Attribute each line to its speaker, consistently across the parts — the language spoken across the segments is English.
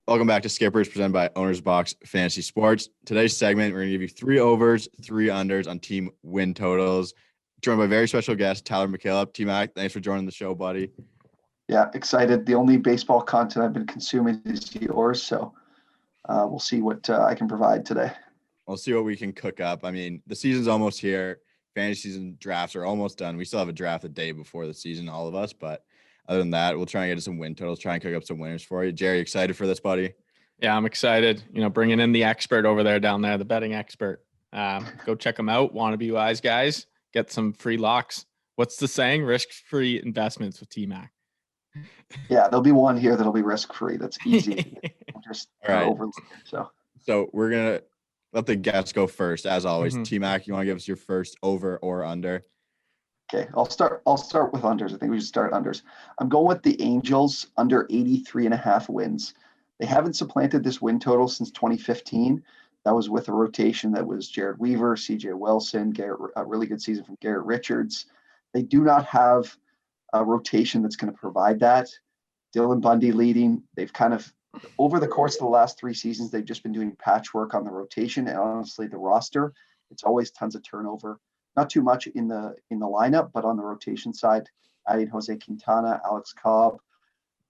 Speaker 1: Welcome back to Skippers, presented by Owners Box Fantasy Sports. Today's segment, we're going to give you 3 overs, 3 unders on team win totals. Joined by a very special guest, Tyler McKillop. T-Mac, thanks for joining the show, buddy.
Speaker 2: Yeah, excited. The only baseball content I've been consuming is yours, so we'll see what I can provide today.
Speaker 1: We'll see what we can cook up. I mean, the season's almost here. Fantasy season drafts are almost done. We still have a draft a day before the season, all of us, but other than that, we'll try and get to some win totals, try and cook up some winners for you. Jerry, excited for this, buddy?
Speaker 3: Yeah, I'm excited. Bringing in the expert over there down there, the betting expert. Go check them out. Want to be wise, guys? Get some free locks. What's the saying? Risk-free investments with T-Mac.
Speaker 2: Yeah, there'll be one here that'll be risk-free. That's easy. Just overlook it.
Speaker 1: So we're going to let the guests go first, as always.
Speaker 3: Mm-hmm.
Speaker 1: T-Mac, you want to give us your first over or under?
Speaker 2: Okay, I'll start with unders. I think we should start unders. I'm going with the Angels under 83.5 wins. They haven't supplanted this win total since 2015. That was with a rotation that was Jared Weaver, CJ Wilson, a really good season from Garrett Richards. They do not have a rotation that's going to provide that. Dylan Bundy leading. They've kind of, over the course of the last 3 seasons, they've just been doing patchwork on the rotation and honestly the roster. It's always tons of turnover. Not too much in the lineup, but on the rotation side, adding Jose Quintana, Alex Cobb.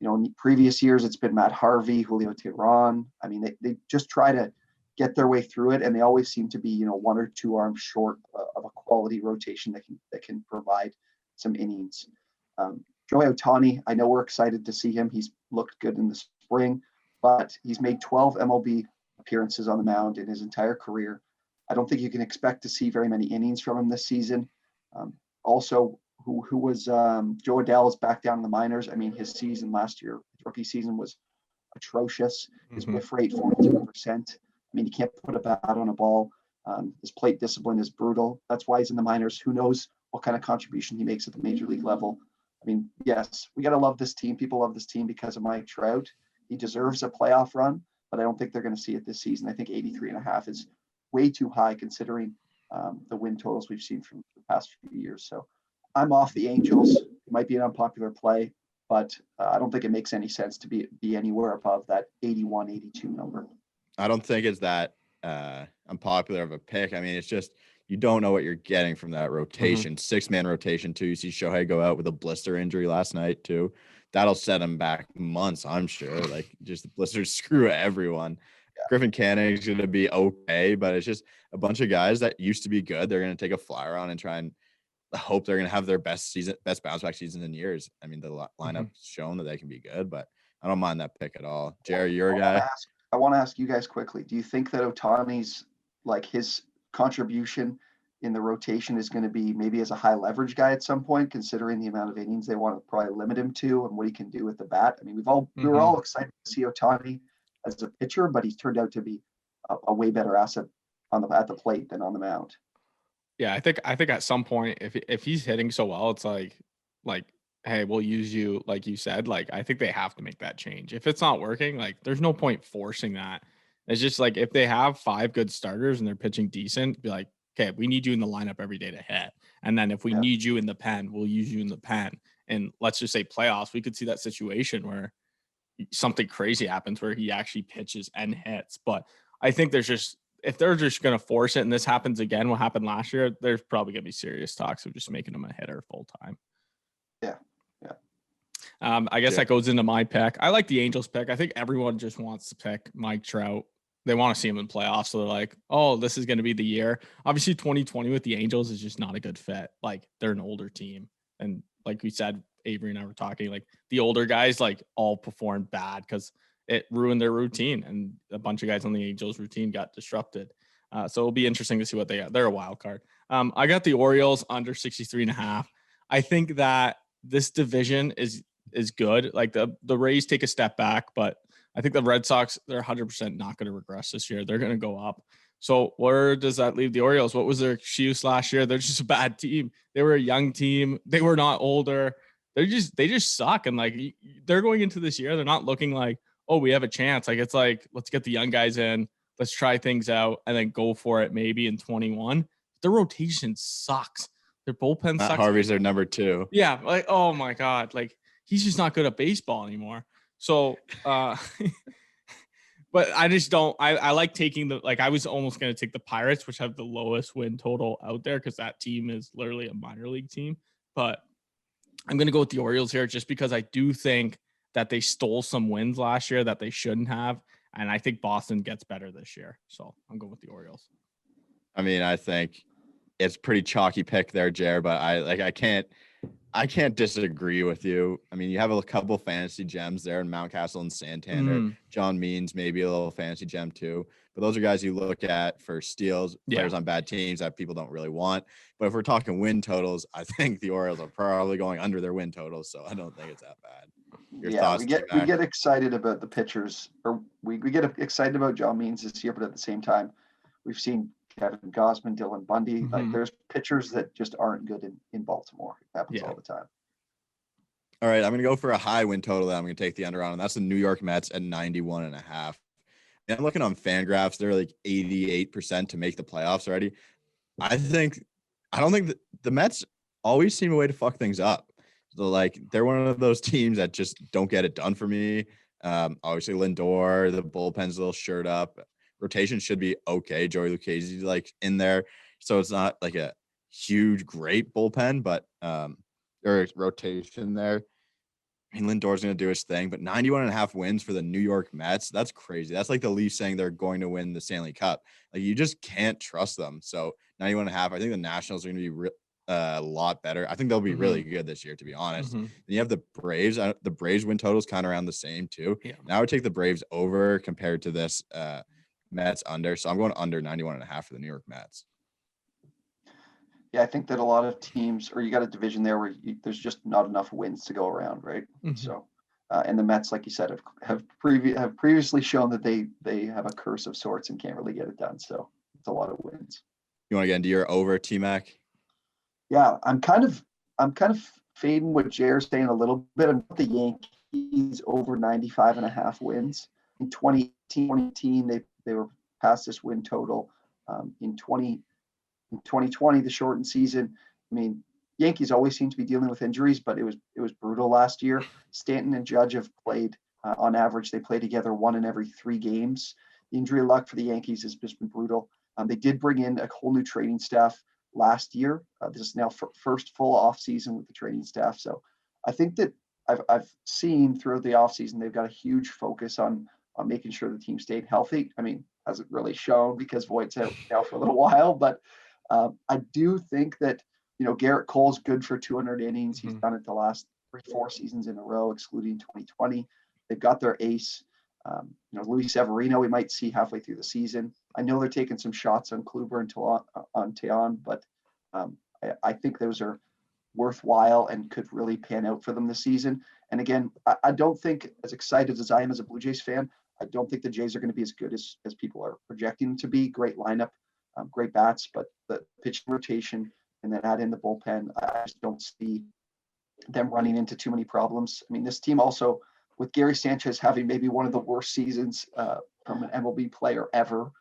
Speaker 2: In previous years, it's been Matt Harvey, Julio Teheran. I mean, they just try to get their way through it, and they always seem to be, 1 or 2 arms short of a quality rotation that can provide some innings. Shohei Ohtani, I know we're excited to see him. He's looked good in the spring, but he's made 12 MLB appearances on the mound in his entire career. I don't think you can expect to see very many innings from him this season. Also, who was Joe Adell is back down in the minors. I mean, his season last year, his rookie season was atrocious. His whiff rate, 42%. I mean, he can't put a bat on a ball. His plate discipline is brutal. That's why he's in the minors. Who knows what kind of contribution he makes at the major league level. I mean, yes, we got to love this team. People love this team because of Mike Trout. He deserves a playoff run, but I don't think they're going to see it this season. I think 83.5 is way too high considering the win totals we've seen from the past few years. So I'm off the Angels. It might be an unpopular play, but I don't think it makes any sense to be anywhere above that 81, 82 number.
Speaker 1: I don't think it's that unpopular of a pick. I mean, it's just you don't know what you're getting from that rotation. 6-man rotation, too. You see Shohei go out with a blister injury last night, too. That'll set him back months, I'm sure. Like, just the blisters screw everyone. Yeah. Griffin Canning is going to be okay, but it's just a bunch of guys that used to be good. They're going to take a flyer on and try and hope they're going to have their best bounce back season in years. I mean, the lineup's shown that they can be good, but I don't mind that pick at all. Jerry, you're a guy.
Speaker 2: I want to ask you guys quickly. Do you think that Ohtani's, like, his contribution in the rotation is going to be maybe as a high leverage guy at some point, considering the amount of innings they want to probably limit him to and what he can do with the bat? I mean, we were all excited to see Ohtani as a pitcher, but he's turned out to be a way better asset at the plate than on the mound.
Speaker 3: Yeah, I think at some point, if he's hitting so well, it's like, hey, we'll use you, like you said. Like, I think they have to make that change. If it's not working, like, there's no point forcing that. It's just like if they have 5 good starters and they're pitching decent, be like, okay, we need you in the lineup every day to hit. And then if we need you in the pen, we'll use you in the pen. And let's just say playoffs, we could see that situation where something crazy happens where he actually pitches and hits. But I think if they're just going to force it and this happens again, what happened last year, there's probably going to be serious talks of just making him a hitter full time.
Speaker 2: Yeah.
Speaker 3: I guess that goes into my pick. I like the Angels pick. I think everyone just wants to pick Mike Trout. They want to see him in playoffs. So they're like, oh, this is going to be the year. Obviously 2020 with the Angels is just not a good fit. Like, they're an older team. And like we said, Avery and I were talking, like, the older guys, like, all performed bad because it ruined their routine, and a bunch of guys on the Angels routine got disrupted. So it'll be interesting to see what they got. They're a wild card. I got the Orioles under 63.5. I think that this division is good. Like, the Rays take a step back, but I think the Red Sox, they're 100% not going to regress this year. They're going to go up. So where does that leave the Orioles? What was their excuse last year? They're just a bad team. They were a young team. They were not older. They just suck. And like, they're going into this year, they're not looking like, oh, we have a chance. Like, it's like, let's get the young guys in, let's try things out, and then go for it maybe in 21. The rotation sucks. Their bullpen sucks.
Speaker 1: Matt Harvey's their number 2.
Speaker 3: Yeah, like, oh my God. Like, he's just not good at baseball anymore. So But I just don't. I like taking I was almost going to take the Pirates, which have the lowest win total out there because that team is literally a minor league team. But I'm going to go with the Orioles here just because I do think that they stole some wins last year that they shouldn't have. And I think Boston gets better this year. So I'm going with the Orioles.
Speaker 1: I mean, I think it's pretty chalky pick there, Jer, but I can't disagree with you. I mean, you have a couple fantasy gems there in Mountcastle and Santander. John Means, maybe a little fantasy gem too. But those are guys you look at for steals, players on bad teams that people don't really want. But if we're talking win totals, I think the Orioles are probably going under their win totals. So I don't think it's that bad. Your thoughts,
Speaker 2: we get excited about the pitchers, or we get excited about John Means this year, but at the same time, we've seen Kevin Gausman, Dylan Bundy. Like there's pitchers that just aren't good in Baltimore. It happens all the time.
Speaker 1: All right, I'm going to go for a high win total that I'm going to take the under on, and that's the New York Mets at 91.5. And I'm looking on FanGraphs, they're like 88% to make the playoffs already. I don't think the Mets always seem a way to fuck things up. So they're one of those teams that just don't get it done for me. Obviously Lindor, the bullpen's a little shirt up. Rotation should be okay. Joey Lucchesi's in there, so it's not like a huge, great bullpen, but or rotation there. I mean, Lindor's going to do his thing, but 91.5 wins for the New York Mets. That's crazy. That's like the Leafs saying they're going to win the Stanley Cup. You just can't trust them. So 91.5, I think the Nationals are going to be a lot better. I think they'll be really good this year, to be honest. Then you have the Braves. The Braves win totals kind of around the same too. Yeah. Now I would take the Braves over compared to this Mets under. So I'm going under 91.5 for the New York Mets.
Speaker 2: Yeah, I think that a lot of teams, or you got a division there where there's just not enough wins to go around, right? So, and the Mets, like you said, have previously shown that they have a curse of sorts and can't really get it done. So it's a lot of wins.
Speaker 1: You want to get into your over, T-Mac?
Speaker 2: Yeah, I'm kind of fading what Jared's saying a little bit. I'm the Yankees over 95.5 wins in 2018. They were past this win total. In 2020, the shortened season. I mean, Yankees always seem to be dealing with injuries, but it was brutal last year. Stanton and Judge have played on average. They play together 1 in every 3 games. The injury luck for the Yankees has just been brutal. They did bring in a whole new training staff last year. This is now first full off season with the training staff. So I think that I've seen throughout the off season they've got a huge focus on making sure the team stayed healthy. I mean, hasn't really shown because Voigt's out now for a little while, but I do think that, Garrett Cole's good for 200 innings. He's done it the last 3-4 seasons in a row, excluding 2020. They've got their ace. Luis Severino, we might see halfway through the season. I know they're taking some shots on Kluber and on Teon, but I think those are worthwhile and could really pan out for them this season. And again, I don't think, as excited as I am as a Blue Jays fan, I don't think the Jays are going to be as good as people are projecting them to be. Great lineup. Great bats, but the pitch rotation and then add in the bullpen, I just don't see them running into too many problems. I mean, this team also, with Gary Sanchez having maybe one of the worst seasons from an MLB player ever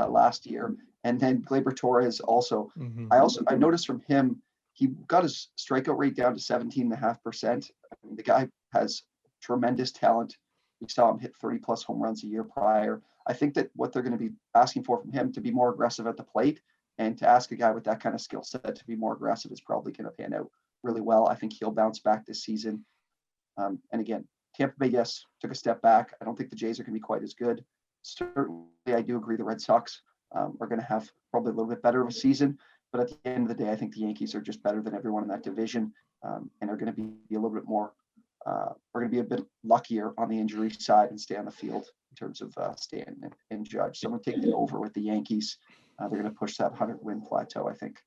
Speaker 2: last year, and then Gleyber Torres also. I noticed from him, he got his strikeout rate down to 17.5%. I mean, the guy has tremendous talent. We saw him hit 30+ home runs a year prior. I think that what they're going to be asking for from him to be more aggressive at the plate and to ask a guy with that kind of skill set to be more aggressive is probably going to pan out really well. I think he'll bounce back this season. And again, Tampa Bay, yes, took a step back. I don't think the Jays are going to be quite as good. Certainly, I do agree the Red Sox are going to have probably a little bit better of a season. But at the end of the day, I think the Yankees are just better than everyone in that division and are going to be a little bit more we're going to be a bit luckier on the injury side and stay on the field in terms of Stanton and Judge. So I'm going to take the over with the Yankees. They're going to push that 100-win plateau, I think.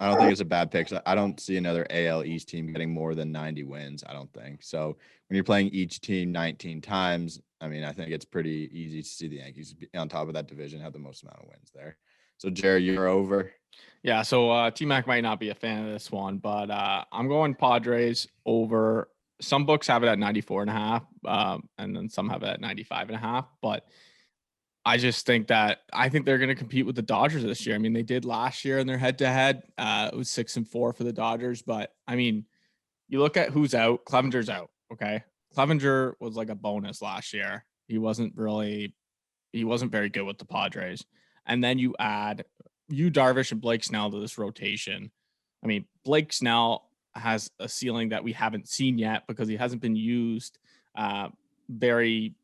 Speaker 1: I don't think it's a bad pick. I don't see another AL East team getting more than 90 wins. I don't think. So when you're playing each team 19 times, I mean, I think it's pretty easy to see the Yankees on top of that division have the most amount of wins there. So, Jerry, you're over.
Speaker 3: Yeah, so T-Mac might not be a fan of this one, but I'm going Padres over. Some books have it at 94.5, and then some have it at 95.5. But I just think they're going to compete with the Dodgers this year. I mean, they did last year in their head-to-head. It was 6-4 for the Dodgers. But, I mean, you look at who's out. Clevenger's out, okay? Clevenger was like a bonus last year. He wasn't really he wasn't very good with the Padres. And then you add Darvish and Blake Snell to this rotation. I mean, Blake Snell has a ceiling that we haven't seen yet because he hasn't been used very,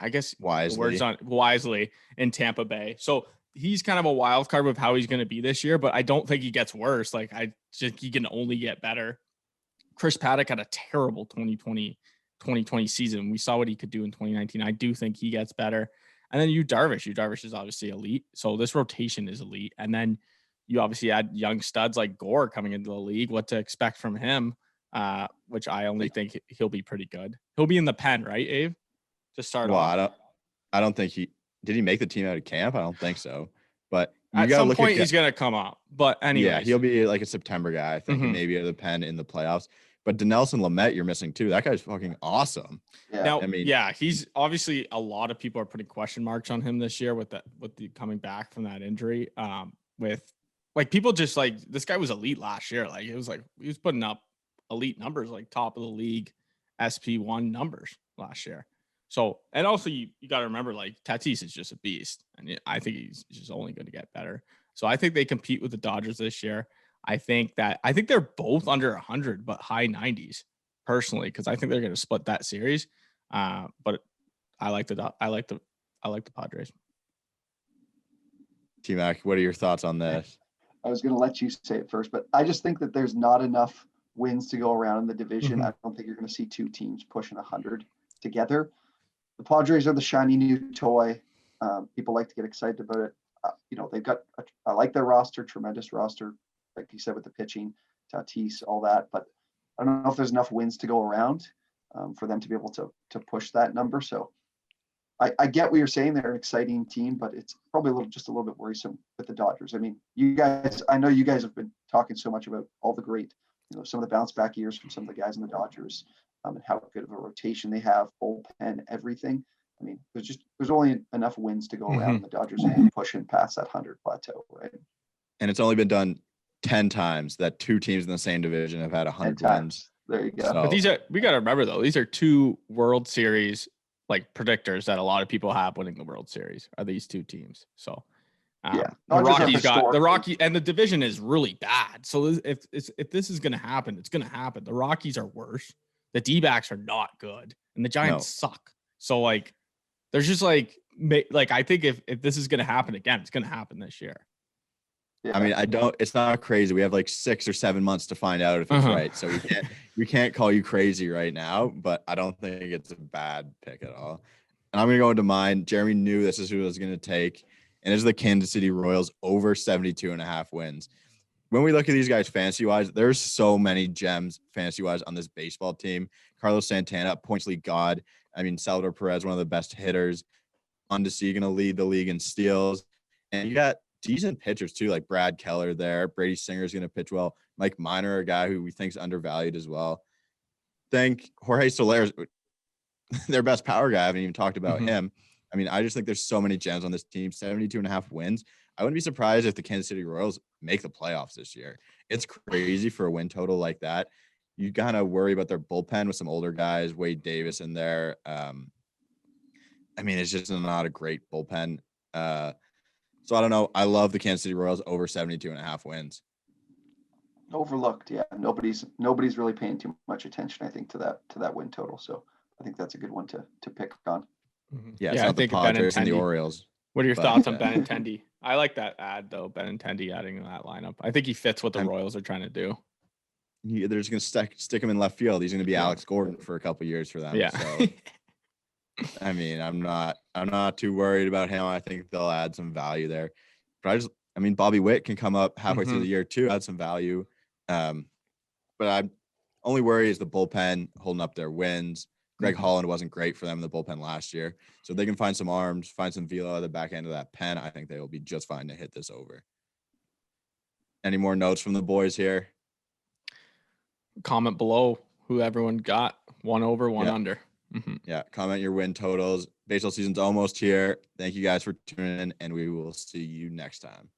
Speaker 3: I guess, wisely in Tampa Bay. So he's kind of a wild card with how he's going to be this year, but I don't think he gets worse. Like, he can only get better. Chris Paddock had a terrible 2020 season. We saw what he could do in 2019. I do think he gets better. And then Darvish is obviously elite. So this rotation is elite. And then you obviously add young studs like Gore coming into the league. What to expect from him, which I only think he'll be pretty good. He'll be in the pen, right, Abe? To start off.
Speaker 1: I don't think did he make the team out of camp? I don't think so. But
Speaker 3: at some point he's gonna come up. But anyway,
Speaker 1: yeah, he'll be like a September guy, I think, and maybe at the pen in the playoffs. But Dinelson Lamet, you're missing too. That guy's fucking awesome.
Speaker 2: Yeah.
Speaker 3: Now, I mean, yeah, he's obviously, a lot of people are putting question marks on him this year with the coming back from that injury. With like people just like, this guy was elite last year. Like it was like he was putting up elite numbers, like top of the league SP1 numbers last year. So, and also you got to remember, like, Tatis is just a beast, and I think he's just only going to get better. So I think they compete with the Dodgers this year. I think they're both under 100, but high 90s personally, because I think they're going to split that series. But I like the Padres.
Speaker 1: T-Mac, what are your thoughts on this?
Speaker 2: I was going to let you say it first, but I just think that there's not enough wins to go around in the division. I don't think you're going to see two teams pushing 100 together. The Padres are the shiny new toy. People like to get excited about it. They've got, I like their roster, tremendous roster, like you said, with the pitching, Tatis, all that. But I don't know if there's enough wins to go around for them to be able to push that number. So I get what you're saying. They're an exciting team, but it's probably just a little bit worrisome with the Dodgers. I mean, I know you guys have been talking so much about all the great, some of the bounce back years from some of the guys in the Dodgers. And how good of a rotation they have, bullpen, everything. I mean, there's only enough wins to go around. The Dodgers are pushing past that 100 plateau, right?
Speaker 1: And it's only been done 10 times that two teams in the same division have had 100 wins.
Speaker 2: There you go.
Speaker 3: So, but we got to remember though, these are two World Series like predictors that a lot of people have winning the World Series are these two teams. So the Rockies and the division is really bad. So if this is going to happen, it's going to happen. The Rockies are worse. The D-backs are not good, and the Giants suck. So, like, there's just, like I think if this is going to happen again, it's going to happen this year.
Speaker 1: Yeah. I mean, it's not crazy. We have, like, 6 or 7 months to find out if it's right. So we can't call you crazy right now, but I don't think it's a bad pick at all. And I'm going to go into mine. Jeremy knew this is who I was going to take, and it's the Kansas City Royals over 72.5 wins. When we look at these guys fantasy-wise, there's so many gems fantasy-wise on this baseball team. Carlos Santana, points league god. I mean, Salvador Perez, one of the best hitters. Mondesi going to lead the league in steals. And you got decent pitchers, too, like Brad Keller there. Brady Singer's going to pitch well. Mike Minor, a guy who we think is undervalued as well. Think Jorge Soler's their best power guy. I haven't even talked about him. I mean, I just think there's so many gems on this team. 72.5 wins. I wouldn't be surprised if the Kansas City Royals make the playoffs this year. It's crazy for a win total like that. You kind of worry about their bullpen with some older guys, Wade Davis in there. I mean, it's just not a great bullpen. So I don't know. I love the Kansas City Royals over 72.5 wins.
Speaker 2: Overlooked, yeah. Nobody's really paying too much attention, I think, to that win total. So I think that's a good one to pick on.
Speaker 1: Yeah, it's not the Padres and the Orioles.
Speaker 3: What are your thoughts on Benintendi? I like that ad though, Benintendi adding that lineup. I think he fits what the Royals are trying to do.
Speaker 1: They're just going to stick him in left field. He's going to be Alex Gordon for a couple years for them.
Speaker 3: Yeah.
Speaker 1: So, I mean, I'm not too worried about him. I think they'll add some value there. But Bobby Witt can come up halfway through the year too, add some value. But I'm only worry is the bullpen holding up their wins. Greg Holland wasn't great for them in the bullpen last year. So if they can find some arms, find some velo at the back end of that pen, I think they will be just fine to hit this over. Any more notes from the boys here?
Speaker 3: Comment below who everyone got. One over, one under.
Speaker 1: Yeah, comment your win totals. Baseball season's almost here. Thank you guys for tuning in, and we will see you next time.